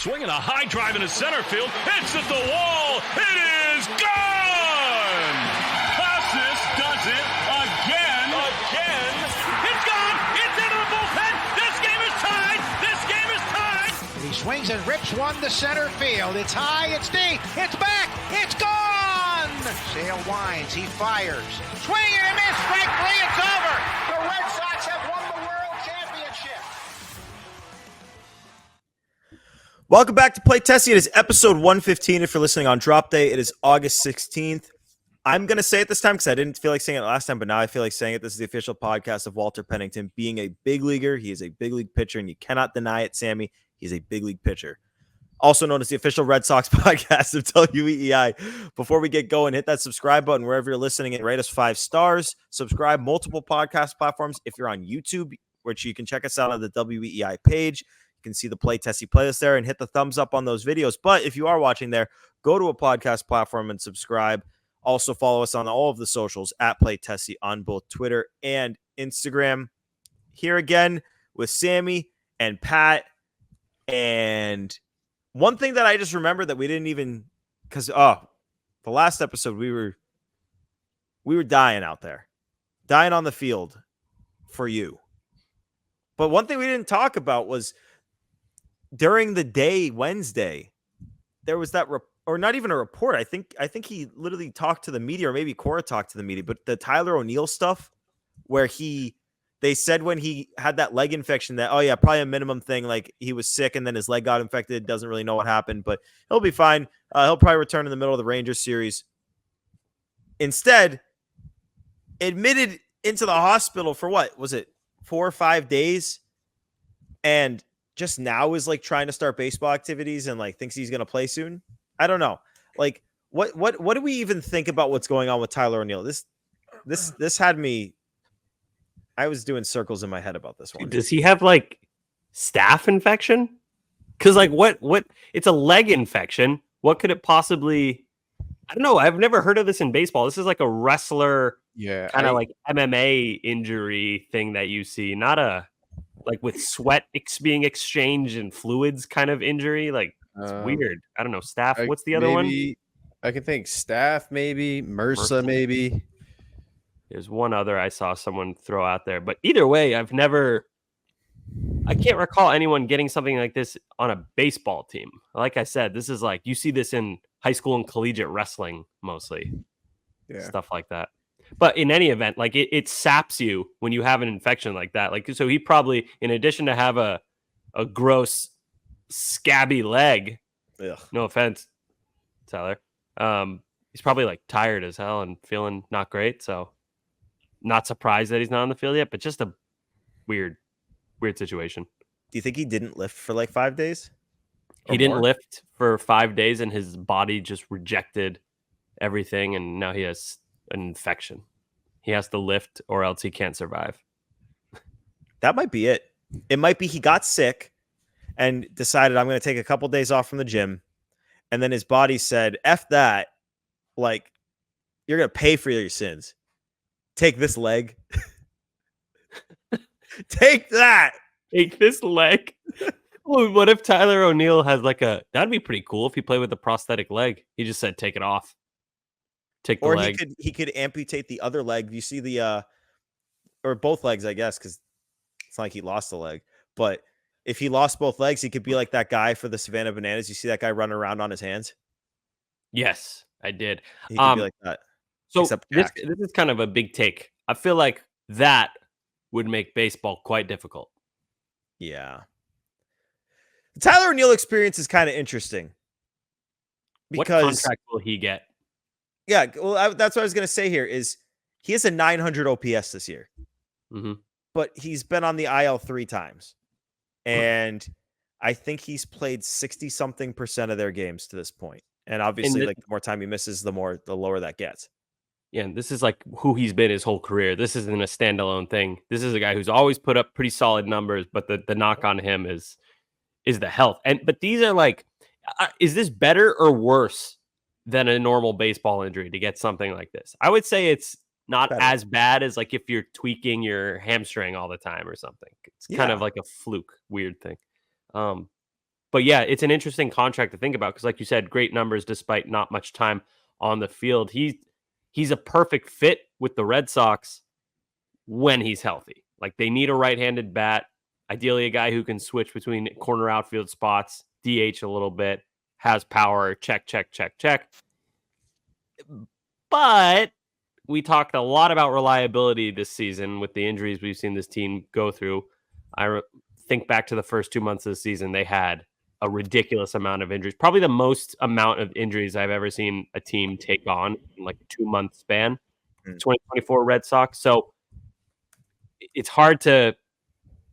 Swinging a high drive into center field. It's at the wall. It is gone. Casas does it again. It's gone. It's into the bullpen. This game is tied. He swings and rips one to center field. It's high. It's deep. It's back. It's gone. Sale winds. He fires. Swing and a miss. Strike three. It's over. The Red Sox have won the World Championship. Welcome back to Play Tessie. It is episode 115. If you're listening on drop day, it is August 16th. I'm going to say it this time because I didn't feel like saying it last time, but now I feel like saying it. This is the official podcast of Walter Pennington being a big leaguer. He is a big league pitcher, and you cannot deny it, Sammy. He's a big league pitcher. Also known as the official Red Sox podcast of WEEI. Before we get going, hit that subscribe button wherever you're listening and rate us 5 stars. Subscribe multiple podcast platforms. If you're on YouTube, which you can check us out on the WEEI page, you can see the Play Tessie playlist there and hit the thumbs up on those videos. But if you are watching there, go to a podcast platform and subscribe. Also follow us on all of the socials at Play Tessie on both Twitter and Instagram. Here again with Sammy and Pat. And one thing that I just remembered that we didn't even, because the last episode we were dying out there, dying on the field for you. But one thing we didn't talk about was during the day Wednesday, there was that or not even a report. I think he literally talked to the media, or maybe Cora talked to the media, but the Tyler O'Neill stuff where they said when he had that leg infection that, oh yeah, probably a minimum thing. Like he was sick and then his leg got infected. Doesn't really know what happened, but he'll be fine. He'll probably return in the middle of the Rangers series. Instead, admitted into the hospital for what was it? 4 or 5 days. And just now is like trying to start baseball activities and like thinks he's going to play soon. I don't know. Like what do we even think about what's going on with Tyler O'Neill? This had me, I was doing circles in my head about this one. Does he have like staph infection? Because like what it's a leg infection. What could it possibly? I don't know. I've never heard of this in baseball. This is like a wrestler, kind of like MMA injury thing that you see, not a like with sweat being exchanged and fluids kind of injury. Like it's weird. I don't know. Staph. What's the other one? I can think staph, maybe MRSA, maybe. There's one other I saw someone throw out there, but either way, I can't recall anyone getting something like this on a baseball team. Like I said, this is like, you see this in high school and collegiate wrestling, mostly stuff like that. But in any event, like it saps you when you have an infection like that. Like, so he probably, in addition to have a gross scabby leg, no offense, Tyler, he's probably like tired as hell and feeling not great. So not surprised that he's not on the field yet, but just a weird situation. Do you think he didn't lift for like 5 days? He didn't lift for 5 days and his body just rejected everything. And now he has an infection. He has to lift or else he can't survive. That might be it. It might be he got sick and decided I'm going to take a couple days off from the gym. And then his body said, F that. Like, you're going to pay for your sins. Take this leg. Take that. Take this leg. Oh, what if Tyler O'Neill has like that'd be pretty cool if he played with a prosthetic leg. He just said, take it off. Take the leg. Or he could amputate the other leg. You see or both legs, I guess, because it's not like he lost a leg. But if he lost both legs, he could be like that guy for the Savannah Bananas. You see that guy running around on his hands? Yes, I did. He could be like that. So this is kind of a big take. I feel like that would make baseball quite difficult. Yeah. The Tyler O'Neill experience is kind of interesting. Because, what contract will he get? Yeah, well, that's what I was going to say here is he has a 900 OPS this year. Mm-hmm. But he's been on the IL 3 times. And I think he's played 60-something% of their games to this point. And obviously, the more time he misses, the lower that gets. Yeah, and this is like who he's been his whole career. This isn't a standalone thing. This is a guy who's always put up pretty solid numbers, but the knock on him is the health. But these are like, is this better or worse than a normal baseball injury to get something like this? I would say it's not better. As bad as like if you're tweaking your hamstring all the time or something. It's kind of like a fluke, weird thing. But yeah, it's an interesting contract to think about because, like you said, great numbers despite not much time on the field. He's a perfect fit with the Red Sox when he's healthy. Like they need a right-handed bat, ideally a guy who can switch between corner outfield spots, DH a little bit, has power, check. But we talked a lot about reliability this season with the injuries we've seen this team go through. Think back to the first 2 months of the season, they had a ridiculous amount of injuries, probably the most amount of injuries I've ever seen a team take on in like a 2-month span, 2024 Red Sox. So it's hard to,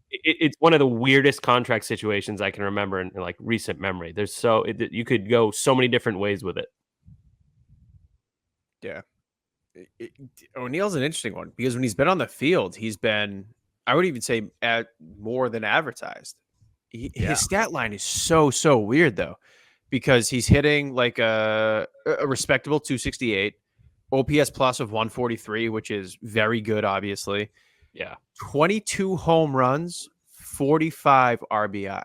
it's one of the weirdest contract situations I can remember in like recent memory. You could go so many different ways with it. Yeah. O'Neill's an interesting one because when he's been on the field, he's been, I would even say, at more than advertised. His stat line is so weird though, because he's hitting like a respectable 268, OPS plus of 143, which is very good, obviously. Yeah. 22 home runs, 45 RBI.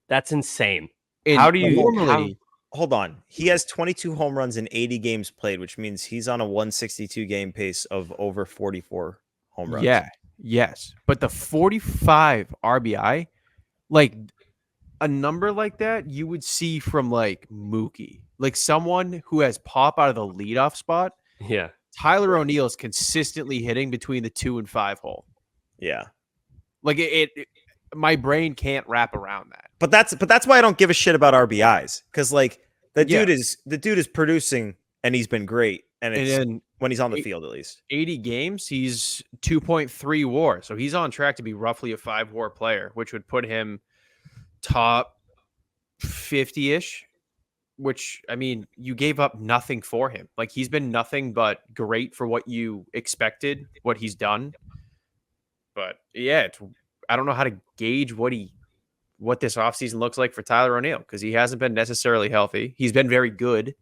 That's insane. How do you hold on? He has 22 home runs in 80 games played, which means he's on a 162 game pace of over 44 home runs. Yeah. Yes. But the 45 RBI, like a number like that, you would see from like Mookie, like someone who has pop out of the leadoff spot. Yeah. Tyler O'Neill is consistently hitting between the 2 and 5 hole. Yeah. Like it my brain can't wrap around that. But that's why I don't give a shit about RBIs, because like the dude is producing and he's been great, and it's when he's on the field at least. 80 games, he's 2.3 WAR, so he's on track to be roughly a 5 WAR player, which would put him top 50-ish. Which, I mean, you gave up nothing for him. Like he's been nothing but great for what you expected, what he's done. But yeah, I don't know how to gauge what this offseason looks like for Tyler O'Neill because he hasn't been necessarily healthy. He's been very good.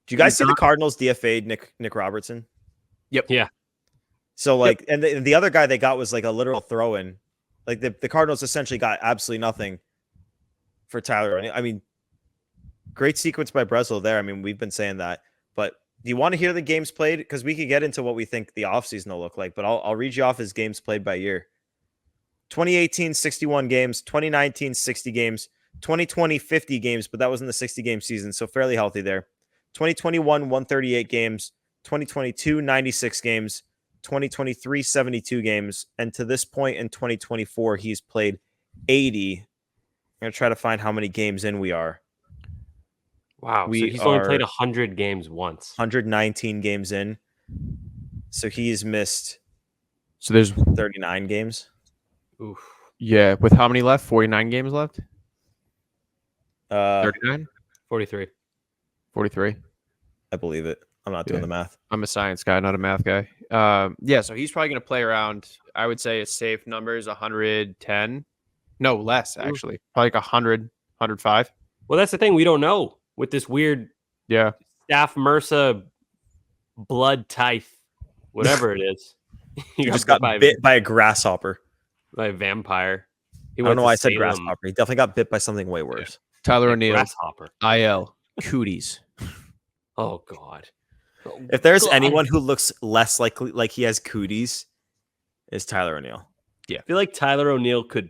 Do you guys see the Cardinals DFA'd Nick Robertson? Yep. Yeah. So like, and the other guy they got was like a literal throw-in. Like the Cardinals essentially got absolutely nothing for Tyler O'Neill. I mean, great sequence by Breslow there. I mean, we've been saying that. But do you want to hear the games played? Because we could get into what we think the offseason will look like. But I'll read you off his games played by year. 2018, 61 games. 2019, 60 games. 2020, 50 games. But that wasn't the 60-game season, so fairly healthy there. 2021, 138 games. 2022, 96 games. 2023, 72 games. And to this point in 2024, he's played 80. I'm going to try to find how many games in we are. Wow. So he's only played 100 games once. 119 games in. So he's missed. So there's 39 games. Oof. Yeah. With how many left? 49 games left? 39? 43. 43. I believe it. I'm not doing the math. I'm a science guy, not a math guy. Yeah. So he's probably going to play around, I would say a safe number is 110. No, less actually. Probably like 100, 105. Well, that's the thing. We don't know with this weird Staph MRSA blood tithe, whatever it is. He just got bit by a grasshopper. By a vampire. I don't know why I said grasshopper. He definitely got bit by something way worse. Yeah. Tyler O'Neill. Grasshopper. IL. Cooties. Oh, God. If there's anyone who looks less likely like he has cooties, it's Tyler O'Neill. Yeah. I feel like Tyler O'Neill could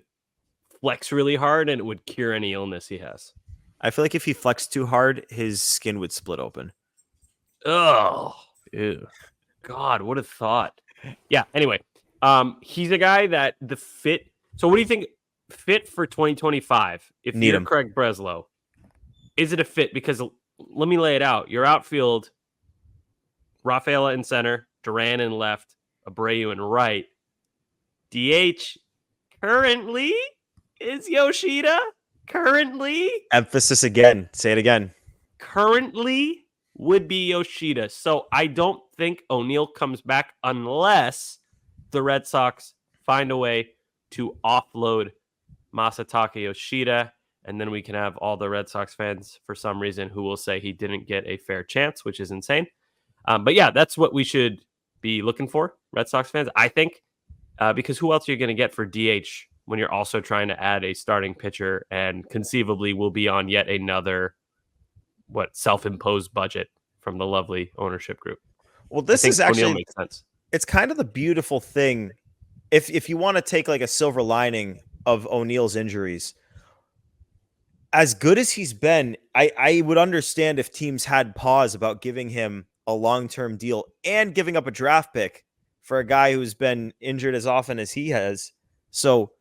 flex really hard and it would cure any illness he has. I feel like if he flexed too hard, his skin would split open. Oh, ew. God, what a thought. Yeah, anyway, he's a guy that the fit. So what do you think fit for 2025? If you're Craig Breslow, is it a fit? Because let me lay it out. Your outfield, Rafaela in center, Duran in left, Abreu in right. DH currently is Yoshida. Currently, emphasis again. Say it again. Currently would be Yoshida. So I don't think O'Neill comes back unless the Red Sox find a way to offload Masataka Yoshida. And then we can have all the Red Sox fans, for some reason, who will say he didn't get a fair chance, which is insane. But yeah, that's what we should be looking for, Red Sox fans, I think. Because who else are you going to get for DH when you're also trying to add a starting pitcher and conceivably will be on yet another self-imposed budget from the lovely ownership group. Well, this is O'Neill actually makes sense. it's kind of the beautiful thing. If you want to take like a silver lining of O'Neill's injuries, as good as he's been, I would understand if teams had pause about giving him a long-term deal and giving up a draft pick for a guy who's been injured as often as he has. So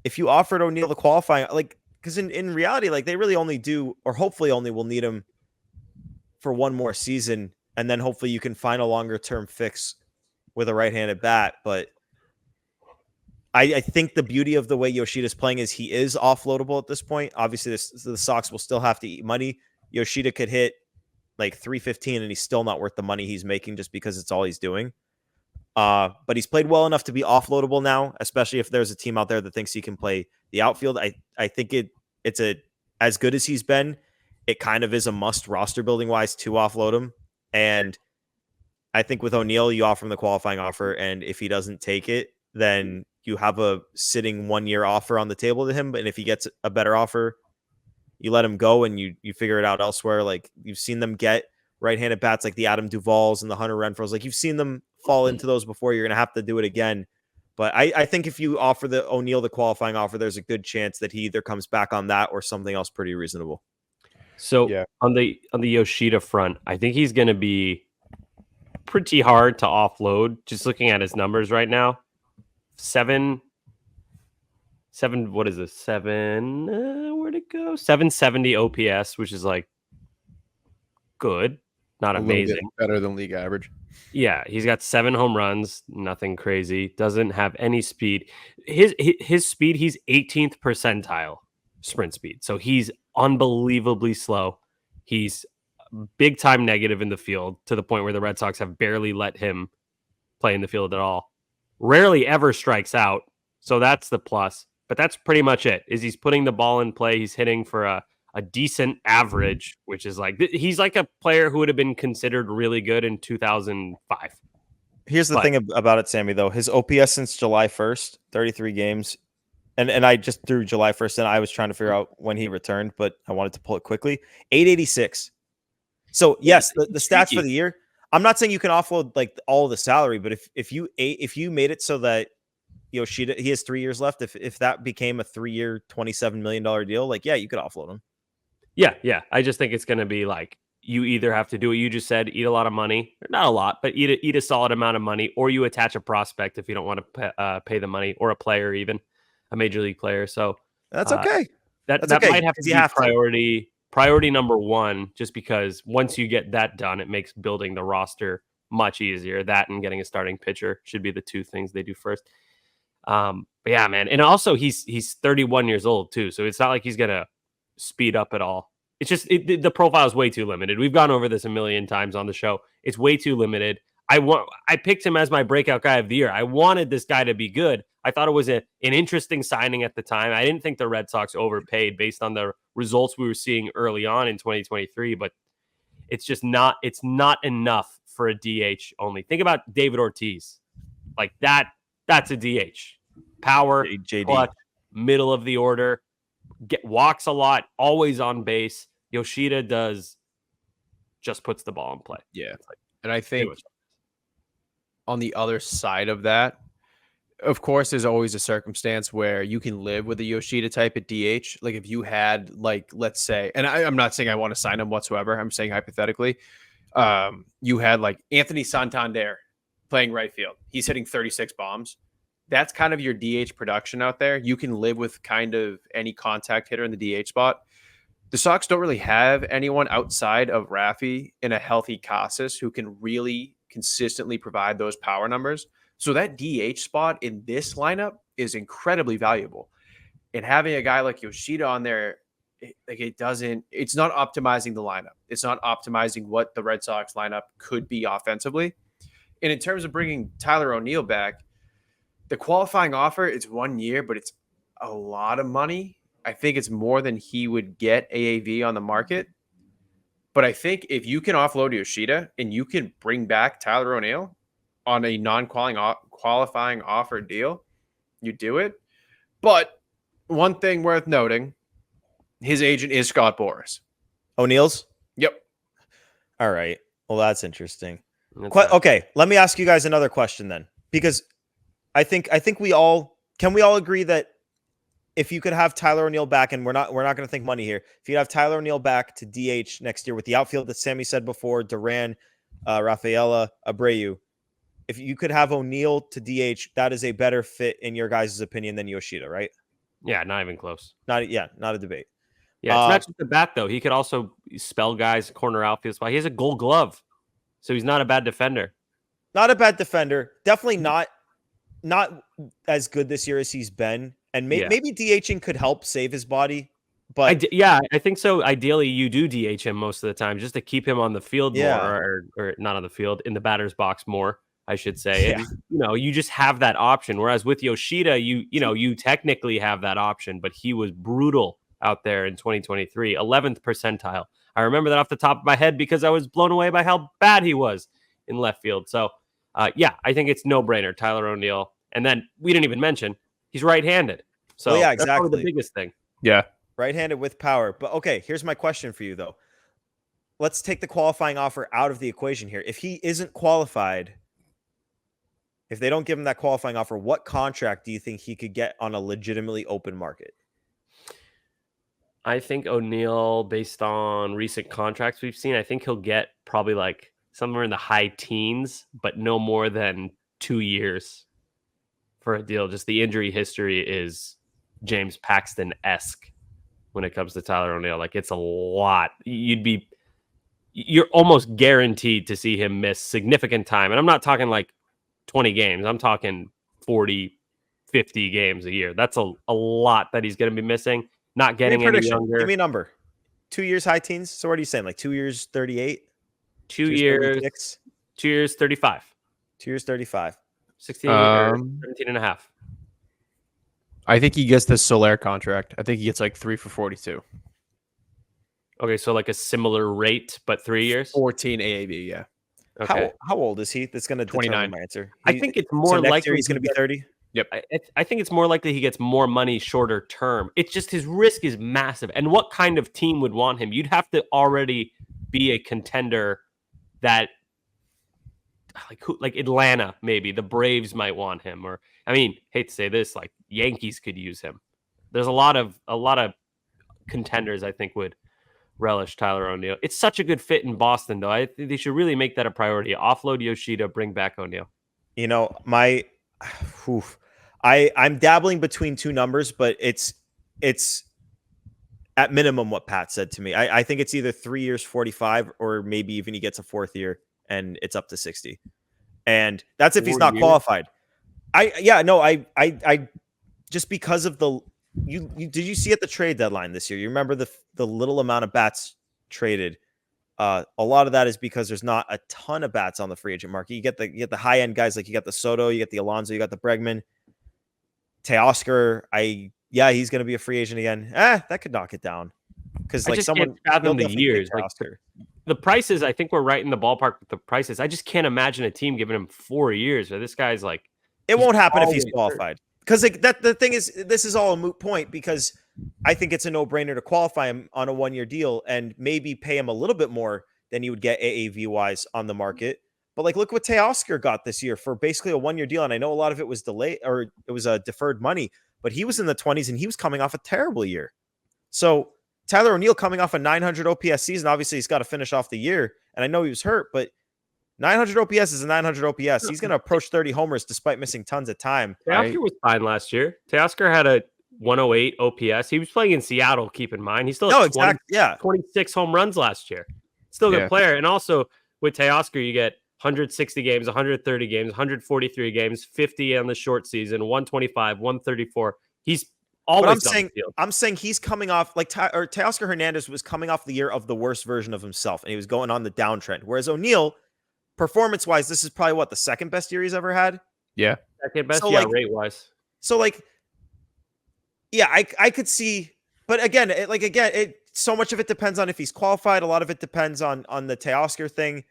if you offered O'Neill the qualifying, like, because in reality, like, they really only do, or hopefully only will need him for one more season, and then hopefully you can find a longer-term fix with a right-handed bat. But I think the beauty of the way Yoshida's playing is he is offloadable at this point. Obviously, the Sox will still have to eat money. Yoshida could hit like 315 and he's still not worth the money he's making just because it's all he's doing. But he's played well enough to be offloadable now, especially if there's a team out there that thinks he can play the outfield. I think it's as good as he's been, it kind of is a must roster building wise to offload him. And I think with O'Neill, you offer him the qualifying offer, and if he doesn't take it, then you have a sitting 1-year offer on the table to him. But if he gets a better offer, you let him go and you figure it out elsewhere. Like, you've seen them get right-handed bats like the Adam Duvals and the Hunter Renfroes. Like, you've seen them fall into those before. You're going to have to do it again. But I think if you offer the O'Neill the qualifying offer, there's a good chance that he either comes back on that or something else pretty reasonable. So on the Yoshida front, I think he's going to be pretty hard to offload. Just looking at his numbers right now, what is this? 770 OPS, which is like good, not amazing. Better than league average. Yeah, he's got 7 home runs, nothing crazy. Doesn't have any speed. His speed, he's 18th percentile sprint speed. So he's unbelievably slow. He's big time negative in the field to the point where the Red Sox have barely let him play in the field at all. Rarely ever strikes out. So that's the plus. But that's pretty much it. Is he's putting the ball in play. He's hitting for a decent average, which is like, he's like a player who would have been considered really good in 2005. Here's the thing about it, Sammy, though. His OPS since July 1st, 33 games. And I just threw July 1st, and I was trying to figure out when he returned, but I wanted to pull it quickly. 886. So, yes, the stats for the year. I'm not saying you can offload like all the salary, but if you made it so that Yoshida, he has 3 years left, if that became a 3-year, $27 million deal, like, yeah, you could offload him. Yeah. I just think it's going to be like, you either have to do what you just said, eat a lot of money, not a lot, but eat a solid amount of money, or you attach a prospect if you don't want to pay the money, or a player, even a major league player. So that's okay. That okay, might have to be priority number one, just because once you get that done, it makes building the roster much easier. That and getting a starting pitcher should be the two things they do first. But yeah, man. And also he's 31 years old too. So it's not like he's going to speed up at all. It's just, the profile is way too limited. We've gone over this a million times on the show. It's way too limited. I picked him as my breakout guy of the year. I wanted this guy to be good. I thought it was an interesting signing at the time. I didn't think the Red Sox overpaid based on the results we were seeing early on in 2023, but it's not enough for a DH only. Think about David Ortiz. Like that's a DH. Power, JD. clutch, middle of the order, walks a lot, always on base. Yoshida just puts the ball in play. Yeah. And I think on the other side of that, of course, there's always a circumstance where you can live with a Yoshida type at DH. Like if you had, like, let's say, and I'm not saying I want to sign him whatsoever. I'm saying hypothetically, you had like Anthony Santander playing right field. He's hitting 36 bombs. That's kind of your DH production out there. You can live with kind of any contact hitter in the DH spot. The Sox don't really have anyone outside of Rafi in a healthy Casas who can really consistently provide those power numbers. So that DH spot in this lineup is incredibly valuable. And having a guy like Yoshida on there, it's not optimizing the lineup. It's not optimizing what the Red Sox lineup could be offensively. And in terms of bringing Tyler O'Neill back, the qualifying offer, it's 1 year, but it's a lot of money. I think it's more than he would get AAV on the market. But I think if you can offload Yoshida and you can bring back Tyler O'Neill on a non-qualifying offer deal, you do it. But one thing worth noting, his agent is Scott Boras. O'Neill's? Yep. All right. Well, that's interesting. That's Okay, let me ask you guys another question then, because I think we all agree that if you could have Tyler O'Neill back, and we're not going to think money here. If you have Tyler O'Neill back to DH next year with the outfield that Sammy said before, Duran, Rafaela, Abreu, if you could have O'Neill to DH, that is a better fit in your guys' opinion than Yoshida, right? Yeah, not even close. Not a debate. Yeah, it's not just the bat though. He could also spell guys corner outfield spot. He has a Gold Glove, so he's not a bad defender. Not a bad defender. Definitely not as good this year as he's been. And maybe DHing could help save his body. But I think so. Ideally, you do DH him most of the time just to keep him on the field more, or not on the field, in the batter's box more, I should say. Yeah. And, you just have that option. Whereas with Yoshida, you technically have that option, but he was brutal out there in 2023, 11th percentile. I remember that off the top of my head because I was blown away by how bad he was in left field. So, I think it's no brainer. Tyler O'Neill. And then we didn't even mention he's right-handed. So exactly. That's probably the biggest thing. Yeah. Right-handed with power. But okay, here's my question for you though. Let's take the qualifying offer out of the equation here. If he isn't qualified, if they don't give him that qualifying offer, what contract do you think he could get on a legitimately open market? I think O'Neill, based on recent contracts we've seen, I think he'll get probably like somewhere in the high teens, but no more than 2 years for a deal. Just the injury history is James Paxton-esque when it comes to Tyler O'Neill. Like, it's a lot. You're almost guaranteed to see him miss significant time. And I'm not talking like 20 games. I'm talking 40, 50 games a year. That's a lot that he's going to be missing. Not getting any younger. Give me a number. 2 years, high teens. So what are you saying? Like 2 years, 38? 2 years, 36? 2 years, 35. 2 years, 35. 16 or 17 and a half. I think he gets the Soler contract. I think he gets like 3 for 42. Okay, so like a similar rate, but 3 years? 14 AAV, yeah. Okay. How old is he? That's going to determine my answer. I think it's more likely he's going to be 30. Yep. I think it's more likely he gets more money shorter term. It's just his risk is massive. And what kind of team would want him? You'd have to already be a contender that like Atlanta, maybe the Braves might want him, or hate to say this, like Yankees could use him. There's a lot of contenders I think would relish Tyler O'Neill. It's such a good fit in Boston, though. I think they should really make that a priority. Offload Yoshida, bring back O'Neill. I'm dabbling between two numbers, but it's at minimum what Pat said to me. I think it's either 3 years, 45, or maybe even he gets a fourth year and it's up to 60. And that's if he's not qualified. I just because of did you see at the trade deadline this year? You remember the little amount of bats traded? A lot of that is because there's not a ton of bats on the free agent market. You get the high end guys, like you got the Soto, you got the Alonso, you got the Bregman, Teoscar. He's going to be a free agent again. That could knock it down because like someone fathom the years. Like the prices, I think we're right in the ballpark with the prices. I just can't imagine a team giving him 4 years. Or this guy's like, it won't happen if he's qualified. Because the thing is, this is all a moot point because I think it's a no-brainer to qualify him on a 1 year deal and maybe pay him a little bit more than you would get AAV-wise on the market. But like, look what Teoscar got this year for basically a 1 year deal. And I know a lot of it was delayed or it was a deferred money, but he was in the 20s and he was coming off a terrible year. So Tyler O'Neill coming off a 900 OPS season, obviously he's got to finish off the year. And I know he was hurt, but 900 OPS is a 900 OPS. He's going to approach 30 homers despite missing tons of time. Teoscar was fine last year. Teoscar had a 108 OPS. He was playing in Seattle, keep in mind. He still had 26 home runs last year. Still a good player. And also with Teoscar, you get 160 games, 130 games, 143 games, 50 on the short season, 125, 134. He's always on the field. I'm saying he's coming off like Teoscar Hernandez was coming off the year of the worst version of himself, and he was going on the downtrend. Whereas O'Neill, performance-wise, this is probably the second best year he's ever had. Yeah, second best. So, rate-wise. So I could see, but again, so much of it depends on if he's qualified. A lot of it depends on the Teoscar thing.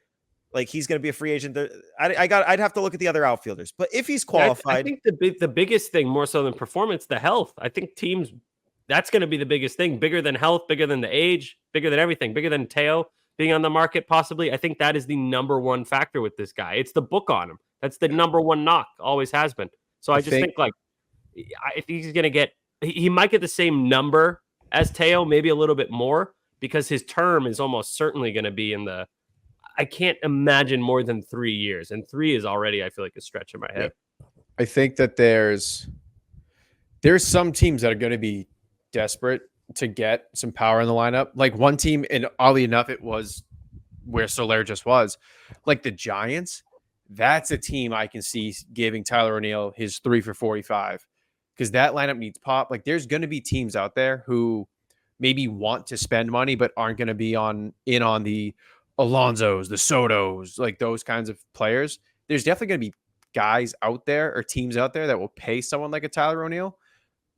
Like he's going to be a free agent. I'd have to look at the other outfielders. But if he's Yeah, qualified, I think the biggest thing more so than performance, the health. I think teams that's going to be the biggest thing, bigger than health, bigger than the age, bigger than everything, bigger than Teo being on the market possibly. I think that is the number one factor with this guy. It's the book on him. That's the number one knock, always has been. So I just think like if he's going to get, he might get the same number as Teo, maybe a little bit more because his term is almost certainly going to be in the, I can't imagine more than 3 years. And 3 is already, I feel like, a stretch in my head. I think that there's some teams that are going to be desperate to get some power in the lineup. Like one team, and oddly enough, it was where Soler just was, like the Giants. That's a team I can see giving Tyler O'Neill his 3 for 45 because that lineup needs pop. Like there's going to be teams out there who maybe want to spend money but aren't going to be on the Alonsos, the Sotos, like those kinds of players. There's definitely going to be guys out there or teams out there that will pay someone like a Tyler O'Neill,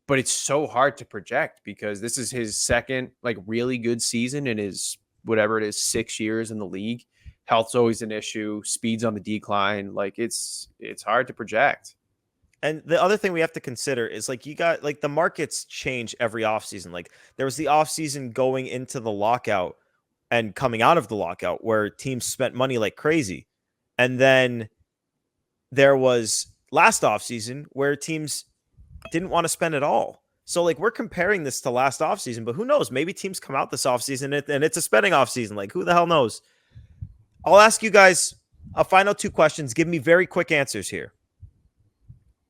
but it's so hard to project because this is his second like really good season in his whatever it is 6 years in the league. Health's always an issue, speed's on the decline. Like it's hard to project. And the other thing we have to consider is like you got like the markets change every offseason. Like there was the offseason going into the lockout and coming out of the lockout where teams spent money like crazy. And then there was last offseason where teams didn't want to spend at all. So like we're comparing this to last offseason, but who knows? Maybe teams come out this offseason and it's a spending offseason. Like who the hell knows? I'll ask you guys a final 2 questions. Give me very quick answers here.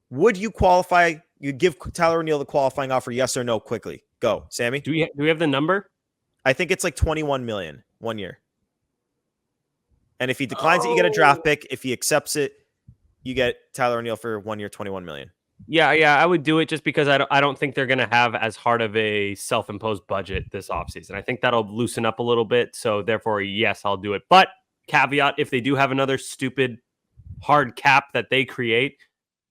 Would you qualify? You give Tyler O'Neill the qualifying offer, yes or no, quickly. Go, Sammy. Do we have the number? I think it's like 21 million 1 year. And if he declines it, you get a draft pick. If he accepts it, you get Tyler O'Neill for 1 year, 21 million. Yeah, I would do it just because I don't think they're going to have as hard of a self-imposed budget this offseason. I think that'll loosen up a little bit. So therefore, yes, I'll do it. But caveat, if they do have another stupid hard cap that they create,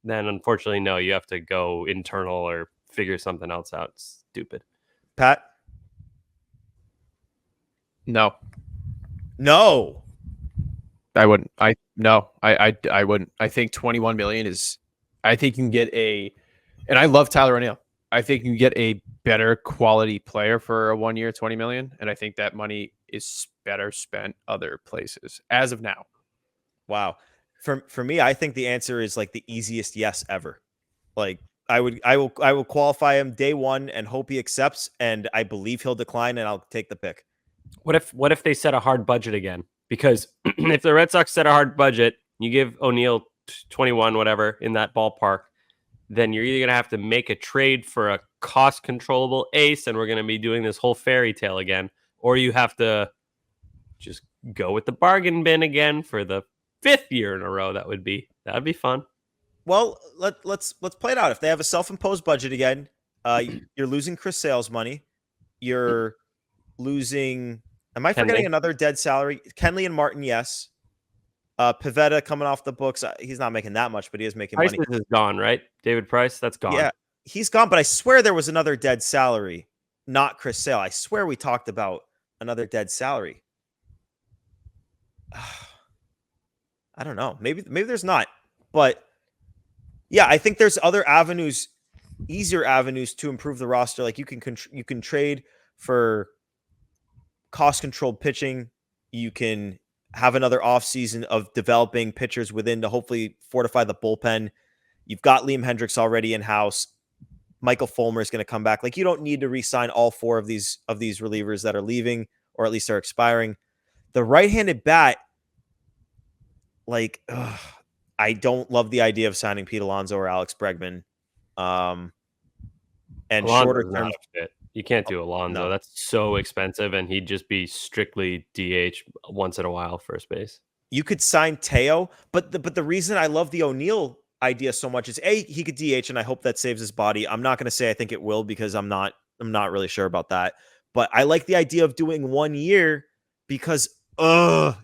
then unfortunately, no, you have to go internal or figure something else out. It's stupid. Pat? No. I wouldn't. I wouldn't. I think 21 million is, I think you can get and I love Tyler O'Neill. I think you can get a better quality player for a 1 year, 20 million. And I think that money is better spent other places as of now. Wow. For me, I think the answer is like the easiest yes ever. Like I will qualify him day one and hope he accepts, and I believe he'll decline, and I'll take the pick. What if they set a hard budget again? Because if the Red Sox set a hard budget, you give O'Neill 21, whatever, in that ballpark, then you're either going to have to make a trade for a cost controllable ace, and we're going to be doing this whole fairy tale again, or you have to just go with the bargain bin again for the 5th year in a row. That'd be fun. Well, let's play it out. If they have a self-imposed budget again, you're losing Chris Sale's money. You're losing. Am I forgetting Kenley. another dead salary? Kenley and Martin, yes. Pivetta coming off the books. He's not making that much, but he is making Price money. is gone, right? David Price, that's gone. Yeah, he's gone. But I swear there was another dead salary, not Chris Sale. I swear we talked about another dead salary. I don't know. Maybe there's not. But yeah, I think there's other avenues, easier avenues to improve the roster. Like you can trade for cost-controlled pitching. You can have another offseason of developing pitchers within to hopefully fortify the bullpen. You've got Liam Hendricks already in-house. Michael Fulmer is going to come back. Like you don't need to re-sign all 4 of these relievers that are leaving or at least are expiring. The right-handed bat, like, I don't love the idea of signing Pete Alonso or Alex Bregman. And Alonso's shorter not term, a fit. You can't do Alonso. No. That's so expensive, and he'd just be strictly DH once in a while, first base. you could sign Teo, but the reason I love the O'Neill idea so much is he could DH, and I hope that saves his body. I'm not going to say I think it will because I'm not really sure about that. But I like the idea of doing 1 year because the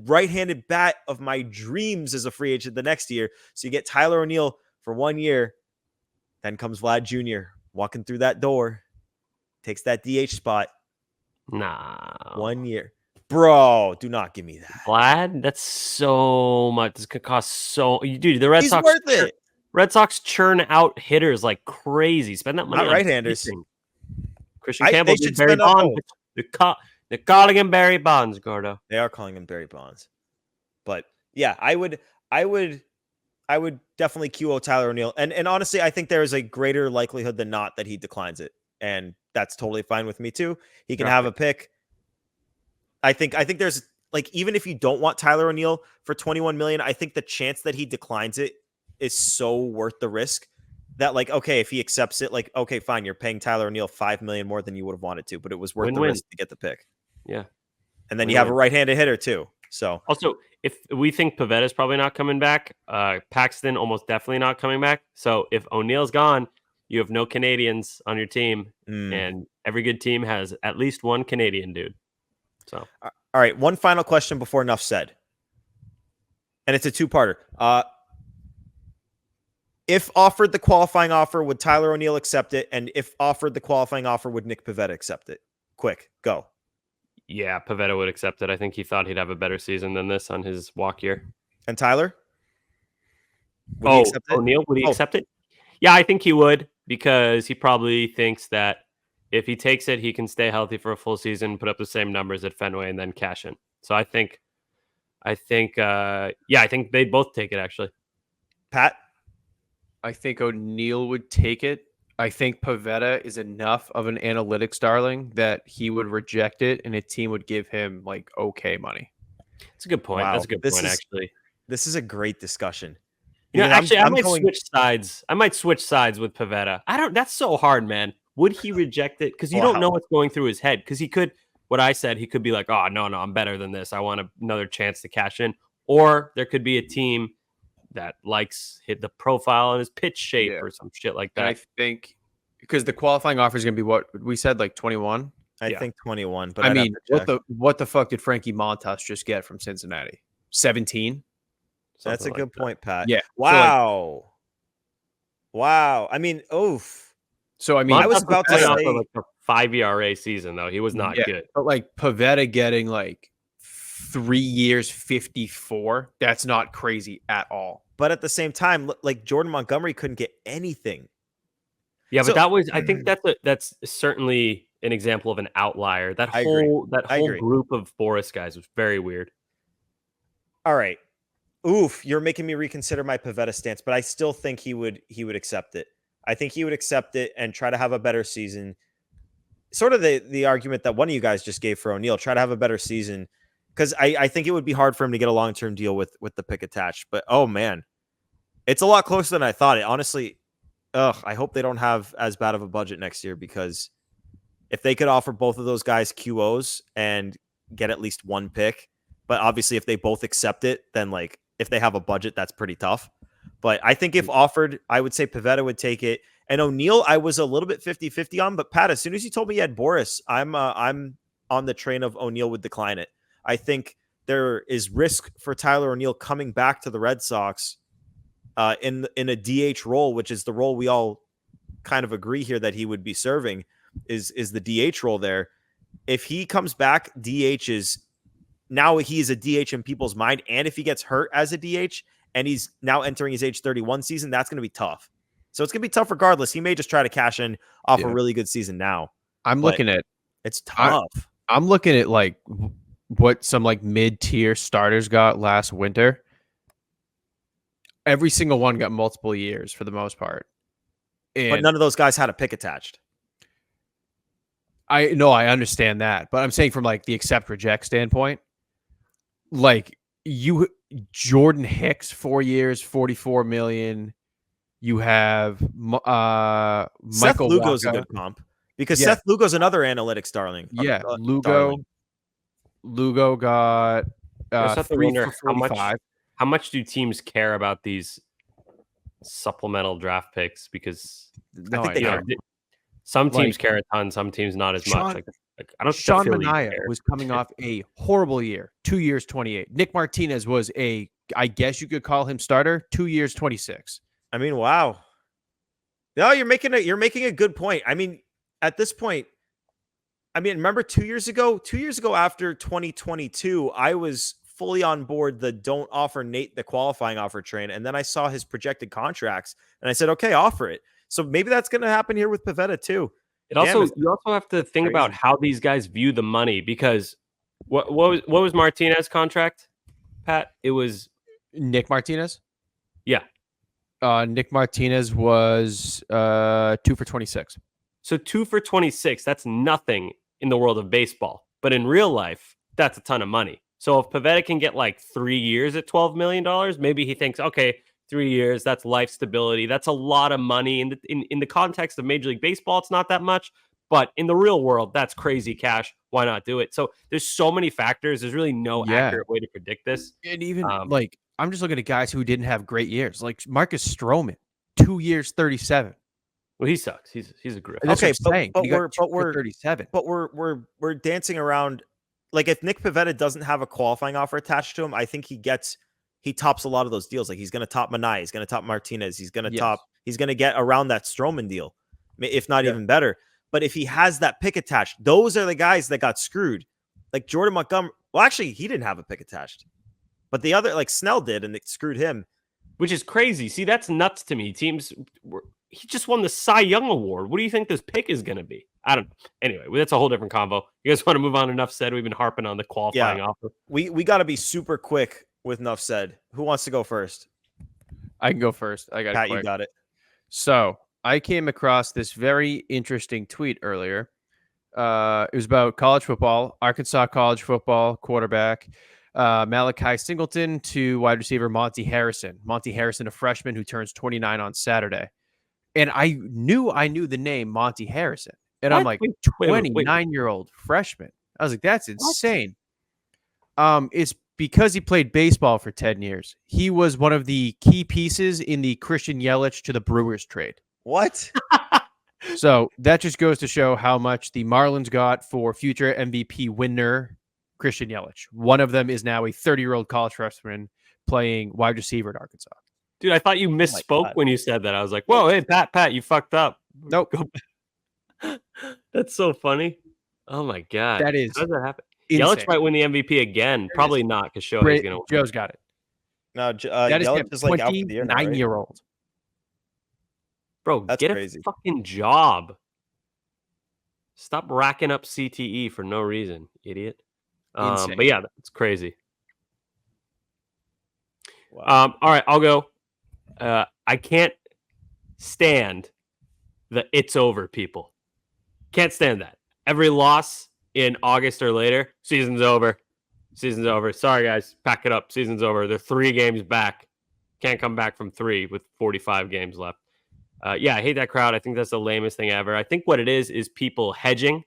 right-handed bat of my dreams is a free agent the next year. So you get Tyler O'Neill for 1 year. Then comes Vlad Jr. walking through that door, takes that DH spot. Nah. 1 year. Bro, do not give me that. Vlad, that's so much. This could cost so. Dude, the Red He's Sox worth it. Red Sox churn out hitters like crazy. Spend that money Not on right-handers. pitching. Christian Campbell, They did should Barry spend on Bonds. They're calling him Barry Bonds, Gordo. They are calling him Barry Bonds. But yeah, I would definitely QO Tyler O'Neill. And honestly, I think there is a greater likelihood than not that he declines it. And that's totally fine with me too. He can have a pick. I think there's like, even if you don't want Tyler O'Neill for 21 million, I think the chance that he declines it is so worth the risk that, like, okay, if he accepts it, like, okay, fine, you're paying Tyler O'Neill 5 million more than you would have wanted to, but it was worth the risk to get the pick. Yeah. And then you have a right-handed hitter too. So also, if we think Pavetta's probably not coming back, Paxton almost definitely not coming back. So if O'Neill's gone, you have no Canadians on your team, and every good team has at least one Canadian dude. So, all right, one final question before enough said, and it's a two-parter. If offered the qualifying offer, would Tyler O'Neill accept it? And if offered the qualifying offer, would Nick Pivetta accept it? Quick, go. Yeah, Pivetta would accept it. I think he thought he'd have a better season than this on his walk year. And Tyler? Would he accept it? O'Neill, would he accept it? Yeah, I think he would, because he probably thinks that if he takes it, he can stay healthy for a full season, put up the same numbers at Fenway, and then cash in. So I think they'd both take it, actually. Pat? I think O'Neill would take it. I think Pivetta is enough of an analytics darling that he would reject it, and a team would give him like okay money. That's a good point. Wow. That's a good point, actually. This is a great discussion. You know, actually, I might switch sides. I might switch sides with Pivetta. That's so hard, man. Would he reject it? Because you don't know what's going through his head. Because he could, what I said, he could be like, oh, no, I'm better than this. I want another chance to cash in. Or there could be a team that hit the profile on his pitch shape or some shit like that. And I think because the qualifying offer is going to be what we said, like 21. I think 21. But I mean, what the fuck did Frankie Montas just get from Cincinnati? 17. That's a good point, Pat. Yeah. Wow. Wow. I mean, oof. So I mean, I was about to say like a 5 ERA season though. He was not good. But like Pivetta getting like 3 years, 54. That's not crazy at all. But at the same time, like Jordan Montgomery couldn't get anything. Yeah, but that was. I think that's certainly an example of an outlier. That whole group of Boris guys was very weird. All right. Oof, you're making me reconsider my Pivetta stance, but I still think he would accept it. I think he would accept it and try to have a better season. Sort of the argument that one of you guys just gave for O'Neill, try to have a better season. Because I think it would be hard for him to get a long-term deal with the pick attached. But, oh, man, it's a lot closer than I thought. It honestly, I hope they don't have as bad of a budget next year, because if they could offer both of those guys QOs and get at least one pick, but obviously if they both accept it, then like if they have a budget, that's pretty tough. But I think if offered, I would say Pivetta would take it. And O'Neill, I was a little bit 50-50 on. But, Pat, as soon as you told me you had Boris, I'm on the train of O'Neill would decline it. I think there is risk for Tyler O'Neill coming back to the Red Sox in a DH role, which is the role we all kind of agree here that he would be serving is the DH role there. If he comes back, DH is now he's a DH in people's mind. And if he gets hurt as a DH and he's now entering his age 31 season, that's going to be tough. So it's going to be tough regardless. He may just try to cash in off a really good season now. I'm looking at it's tough. I'm looking at like what some like mid-tier starters got last winter. Every single one got multiple years for the most part. But none of those guys had a pick attached. I understand that. But I'm saying from like the accept reject standpoint, like Jordan Hicks, 4 years, 44 million. You have Seth Lugo's a good comp because Seth Lugo's another analytics darling. Yeah, Lugo got 3 for 45. How much do teams care about these supplemental draft picks? Because I think they care. Some teams care a ton, some teams not as much. I don't. Sean Manaea was coming off a horrible year, 2 years, 28. Nick Martinez was I guess you could call him starter, 2 years, 26. I mean, wow. No, you're making a good point. I mean, at this point, I mean, remember 2 years ago after 2022, I was fully on board the don't offer Nate the qualifying offer train. And then I saw his projected contracts and I said, okay, offer it. So maybe that's going to happen here with Pivetta too. You also have to think about how these guys view the money, because what was Martinez's contract, Pat? It was Nick Martinez. Yeah. Nick Martinez was 2 for 26. So 2 for 26, that's nothing in the world of baseball. But in real life, that's a ton of money. So if Pivetta can get like 3 years at $12 million, maybe he thinks, okay, 3 years, that's life stability. That's a lot of money. In the context of Major League Baseball, it's not that much. But in the real world, that's crazy cash. Why not do it? So there's so many factors. There's really no accurate way to predict this. And even I'm just looking at guys who didn't have great years, like Marcus Stroman, 2 years, 37. Well, he sucks. He's a grift. Okay, but we're dancing around. Like if Nick Pivetta doesn't have a qualifying offer attached to him, I think he tops a lot of those deals. Like he's going to top Manai, he's going to top Martinez, he's going to get around that Stroman deal, if not even better. But if he has that pick attached, those are the guys that got screwed. Like Jordan Montgomery. Well, actually, he didn't have a pick attached, but the other, like Snell did, and it screwed him. Which is crazy. See, that's nuts to me. He just won the Cy Young Award. What do you think this pick is going to be? I don't know. Anyway, that's a whole different convo. You guys want to move on? Enough said. We've been harping on the qualifying offer. We got to be super quick with enough said. Who wants to go first? I can go first. I got Pat, it. you got it. So I came across this very interesting tweet earlier. It was about college football, Arkansas college football quarterback Malachi Singleton to wide receiver Monty Harrison. Monty Harrison, a freshman who turns 29 on Saturday. And I knew the name Monty Harrison. And I'm like, 29-year-old freshman. I was like, that's insane. It's because he played baseball for 10 years. He was one of the key pieces in the Christian Yelich to the Brewers trade. What? So that just goes to show how much the Marlins got for future MVP winner Christian Yelich. One of them is now a 30-year-old college freshman playing wide receiver at Arkansas. Dude, I thought you misspoke when you said that. I was like, whoa, hey, Pat, you fucked up. Nope. That's so funny. Oh, my God. That is. How does that happen? Insane. Yelich might win the MVP again. Probably not, because Shohei's going to win. Joe's got it. No, that Yelich is like out for the year now, right? 29-year-old. Bro, that's get crazy. A fucking job. Stop racking up CTE for no reason, idiot. But yeah, it's crazy. Wow. All right, I'll go. I can't stand the it's over people. Can't stand that. Every loss in August or later, season's over. Season's over. Sorry, guys. Pack it up. Season's over. They're 3 games back. Can't come back from 3 with 45 games left. Yeah, I hate that crowd. I think that's the lamest thing ever. I think what it is people hedging,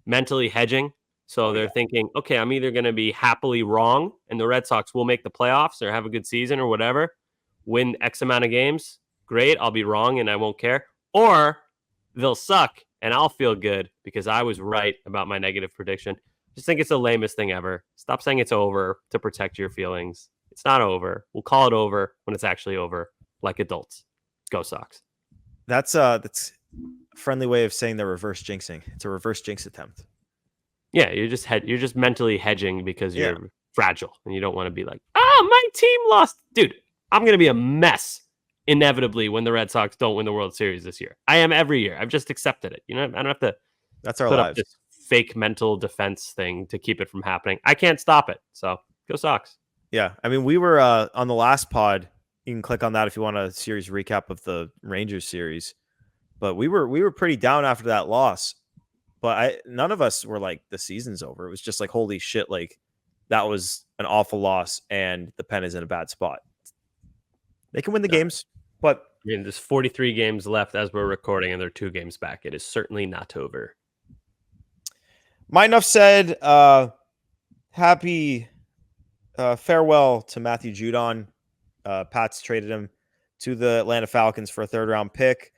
mentally hedging. So they're thinking, okay, I'm either going to be happily wrong and the Red Sox will make the playoffs or have a good season or whatever, win X amount of games. Great. I'll be wrong and I won't care. Or they'll suck and I'll feel good because I was right about my negative prediction. Just think it's the lamest thing ever. Stop saying it's over to protect your feelings. It's not over. We'll call it over when it's actually over, like adults. Go Sox. That's a friendly way of saying they're reverse jinxing. It's a reverse jinx attempt. Yeah, you're just mentally hedging because you're fragile and you don't want to be like, oh, my team lost. Dude, I'm going to be a mess inevitably when the Red Sox don't win the World Series this year. I am every year. I've just accepted it. You know, I don't have to That's our put lives. up this fake mental defense thing to keep it from happening. I can't stop it. So go Sox. Yeah. I mean, we were on the last pod. You can click on that if you want a series recap of the Rangers series. But we were pretty down after that loss. But none of us were like, the season's over. It was just like, holy shit, like that was an awful loss and the Pen is in a bad spot. They can win the games, but I mean, there's 43 games left as we're recording and they're 2 games back. It is certainly not over. My enough said, happy farewell to Matthew Judon. Pats traded him to the Atlanta Falcons for a 3rd round pick.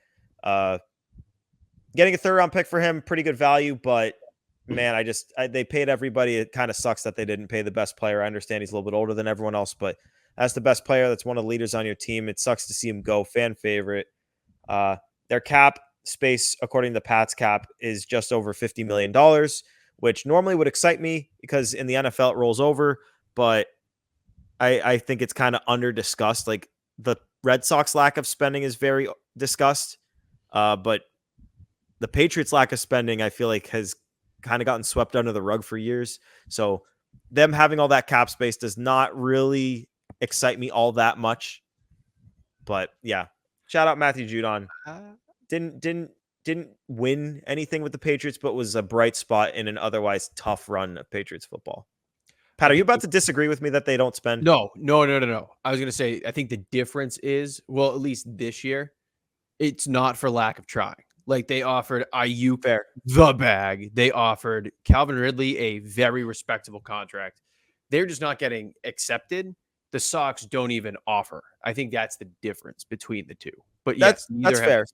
Getting a 3rd round pick for him, pretty good value, but man, they paid everybody. It kind of sucks that they didn't pay the best player. I understand he's a little bit older than everyone else, but as the best player, that's one of the leaders on your team. It sucks to see him go. Fan favorite. Their cap space, according to the Pats cap, is just over $50 million, which normally would excite me because in the NFL it rolls over, but I think it's kind of under discussed. Like the Red Sox lack of spending is very discussed, but the Patriots lack of spending, I feel like, has kind of gotten swept under the rug for years. So them having all that cap space does not really excite me all that much. But yeah, shout out Matthew Judon. Didn't win anything with the Patriots, but was a bright spot in an otherwise tough run of Patriots football. Pat, are you about to disagree with me that they don't spend? No. I was going to say, I think the difference is, well, at least this year, it's not for lack of trying. Like they offered Ayuk the bag. They offered Calvin Ridley a very respectable contract. They're just not getting accepted. The Sox don't even offer. I think that's the difference between the two. But yes, that's fair.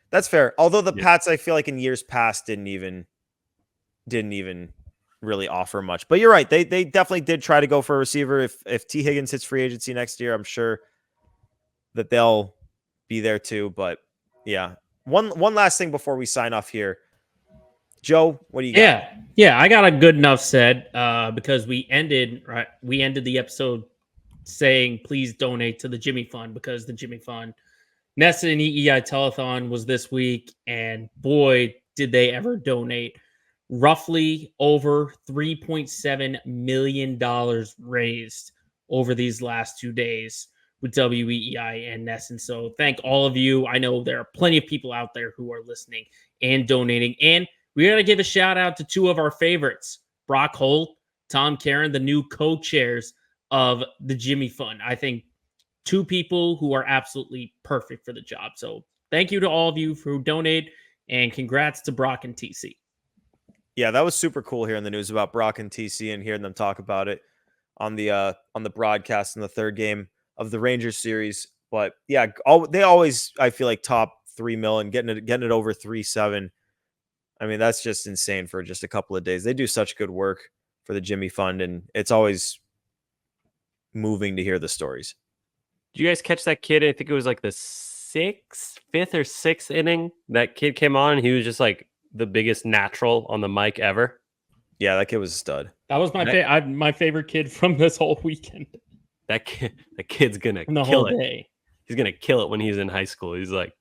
That's fair. Although the Pats, I feel like in years past didn't even really offer much. But you're right. They definitely did try to go for a receiver. If T. Higgins hits free agency next year, I'm sure that they'll be there too. But yeah. One last thing before we sign off here. Joe, what do you got? Yeah, I got a good enough said because we ended the episode saying please donate to the Jimmy Fund because the Jimmy Fund Nessa and EEI Telethon was this week, and boy, did they ever donate. Roughly over $3.7 million raised over these last 2 days with WEEI and Ness. And so thank all of you. I know there are plenty of people out there who are listening and donating. And we got to give a shout out to two of our favorites, Brock Holt, Tom Karen, the new co-chairs of the Jimmy Fund. I think two people who are absolutely perfect for the job. So thank you to all of you who donate, and congrats to Brock and TC. Yeah, that was super cool hearing the news about Brock and TC and hearing them talk about it on the broadcast in the third game of the Rangers series. But yeah, they always, I feel like, top 3 million, getting it over 3.7. I mean, that's just insane for just a couple of days. They do such good work for the Jimmy Fund, and it's always moving to hear the stories. Did you guys catch that kid? I think it was like the fifth or sixth inning. That kid came on and he was just like the biggest natural on the mic ever. Yeah, that kid was a stud. That was my favorite kid from this whole weekend. That kid's gonna kill it. He's gonna kill it when he's in high school. He's like,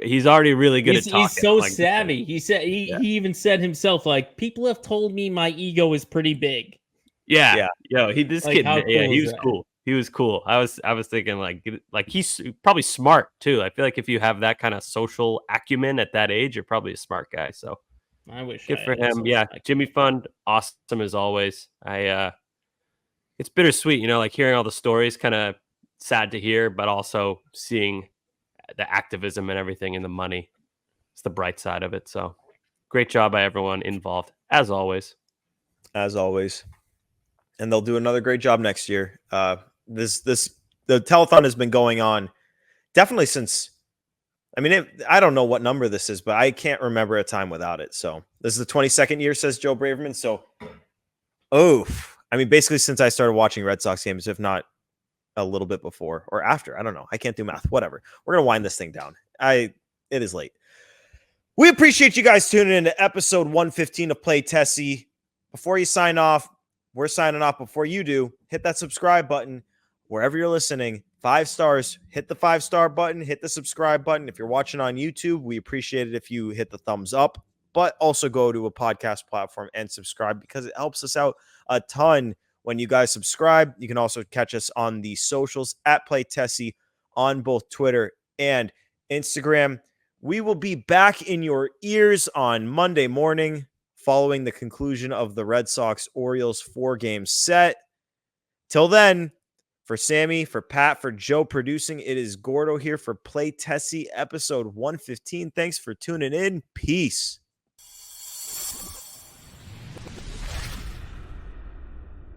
he's already really good at talking. He's so savvy. He said he even said himself, like, people have told me my ego is pretty big. Yeah. Yo, he was cool. He was cool. I was thinking like he's probably smart too. I feel like if you have that kind of social acumen at that age, you're probably a smart guy. So I wish good for him. Yeah, Jimmy Fund, awesome as always. It's bittersweet, like hearing all the stories, kind of sad to hear, but also seeing the activism and everything and the money. It's the bright side of it. So great job by everyone involved, as always. As always. And they'll do another great job next year. The telethon has been going on definitely since, I don't know what number this is, but I can't remember a time without it. So this is the 22nd year, says Joe Braverman. So, basically since I started watching Red Sox games, if not a little bit before or after. I don't know. I can't do math. Whatever. We're going to wind this thing down. It is late. We appreciate you guys tuning in to episode 115 of Play Tessie. Before you sign off, we're signing off. Before you do, hit that subscribe button wherever you're listening. 5 stars. Hit the 5-star button. Hit the subscribe button. If you're watching on YouTube, we appreciate it if you hit the thumbs up, but also go to a podcast platform and subscribe because it helps us out a ton when you guys subscribe. You can also catch us on the socials at Play Tessie on both Twitter and Instagram. We will be back in your ears on Monday morning following the conclusion of the Red Sox-Orioles 4-game set. Till then, for Sammy, for Pat, for Joe producing, it is Gordo here for Play Tessie episode 115. Thanks for tuning in. Peace.